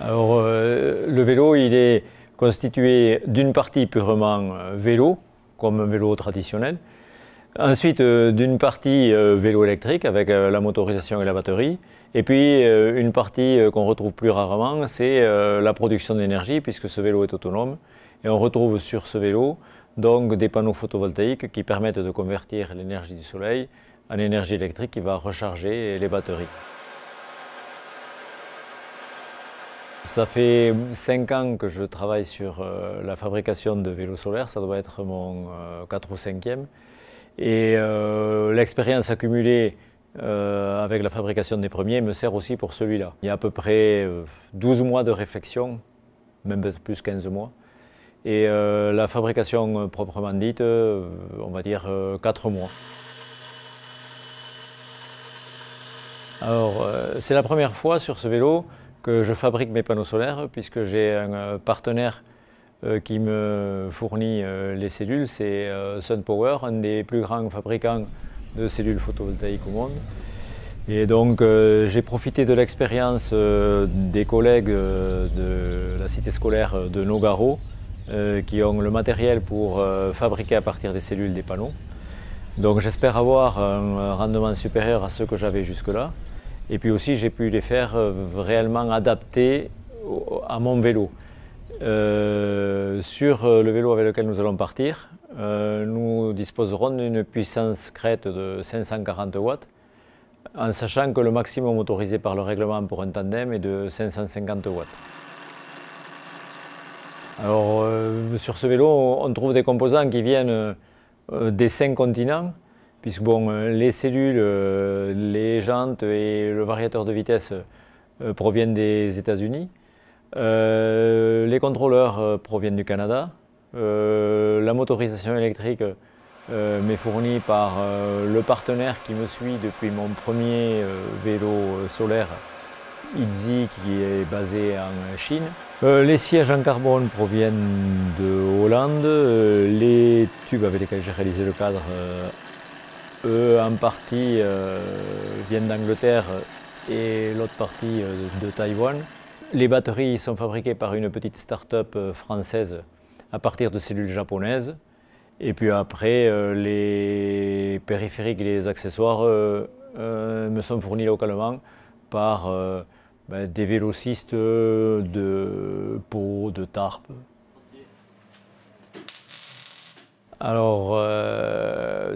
Alors, le vélo, il est constitué d'une partie purement vélo, comme un vélo traditionnel. Ensuite, d'une partie vélo électrique avec la motorisation et la batterie. Et puis, une partie qu'on retrouve plus rarement, c'est la production d'énergie, puisque ce vélo est autonome. Et on retrouve sur ce vélo donc des panneaux photovoltaïques qui permettent de convertir l'énergie du soleil en énergie électrique qui va recharger les batteries. Ça fait 5 ans que je travaille sur la fabrication de vélos solaires, ça doit être mon 4 ou 5e. Et l'expérience accumulée avec la fabrication des premiers me sert aussi pour celui-là. Il y a à peu près 12 mois de réflexion, même plus 15 mois. Et la fabrication proprement dite, on va dire 4 mois. Alors, c'est la première fois sur ce vélo que je fabrique mes panneaux solaires, puisque j'ai un partenaire qui me fournit les cellules, c'est SunPower, un des plus grands fabricants de cellules photovoltaïques au monde. Et donc j'ai profité de l'expérience des collègues de la cité scolaire de Nogaro, qui ont le matériel pour fabriquer à partir des cellules des panneaux. Donc j'espère avoir un rendement supérieur à ce que j'avais jusque-là. Et puis aussi j'ai pu les faire réellement adaptés à mon vélo. Sur le vélo avec lequel nous allons partir, nous disposerons d'une puissance crête de 540 watts, en sachant que le maximum autorisé par le règlement pour un tandem est de 550 watts. Alors, sur ce vélo, on trouve des composants qui viennent des 5 continents, puisque bon, les cellules, les jantes et le variateur de vitesse proviennent des États-Unis. Les contrôleurs proviennent du Canada. La motorisation électrique m'est fournie par le partenaire qui me suit depuis mon premier vélo solaire, Easy, qui est basé en Chine. Les sièges en carbone proviennent de Hollande. Les tubes avec lesquels j'ai réalisé le cadre, eux, en partie viennent d'Angleterre et l'autre partie de Taïwan. Les batteries sont fabriquées par une petite start-up française à partir de cellules japonaises. Et puis après, les périphériques et les accessoires me sont fournis localement par des vélocistes de Pau, de Tarbes. Alors,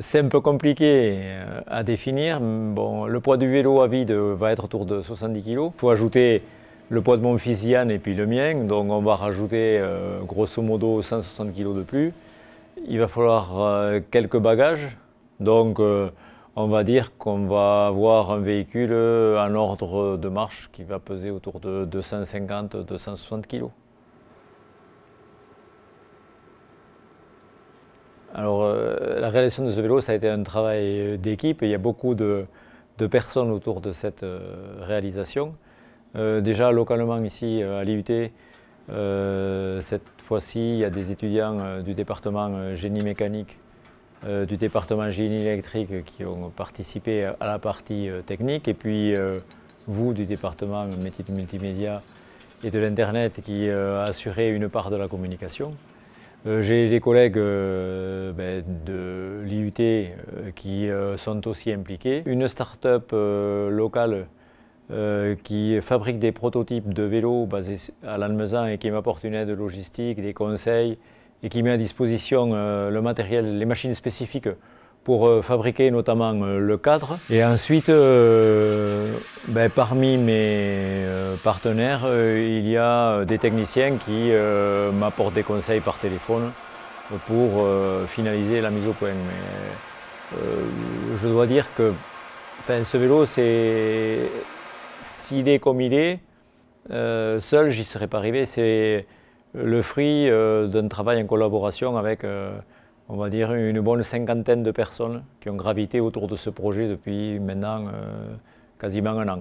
c'est un peu compliqué à définir. Bon, le poids du vélo à vide va être autour de 70 kg. Il faut ajouter le poids de mon fils Yann et puis le mien, donc on va rajouter grosso modo 160 kg de plus. Il va falloir quelques bagages, donc on va dire qu'on va avoir un véhicule en ordre de marche qui va peser autour de 250-260 kg. Alors la réalisation de ce vélo, ça a été un travail d'équipe. Il y a beaucoup de personnes autour de cette réalisation. Déjà localement ici à l'IUT, cette fois-ci il y a des étudiants du département génie mécanique, du département génie électrique qui ont participé à la partie technique, et puis vous du département métier du multimédia et de l'internet qui assurez une part de la communication. J'ai des collègues de l'IUT qui sont aussi impliqués. Une start-up locale qui fabrique des prototypes de vélos basés à Lannemezan et qui m'apporte une aide logistique, des conseils et qui met à disposition le matériel, les machines spécifiques pour fabriquer notamment le cadre. Et ensuite, parmi mes partenaires, il y a des techniciens qui m'apportent des conseils par téléphone pour finaliser la mise au point. Mais je dois dire que ce vélo, s'il est comme il est, seul, j'y serais pas arrivé. C'est le fruit d'un travail en collaboration avec, on va dire, une bonne 50aine de personnes qui ont gravité autour de ce projet depuis maintenant quasiment 1 an.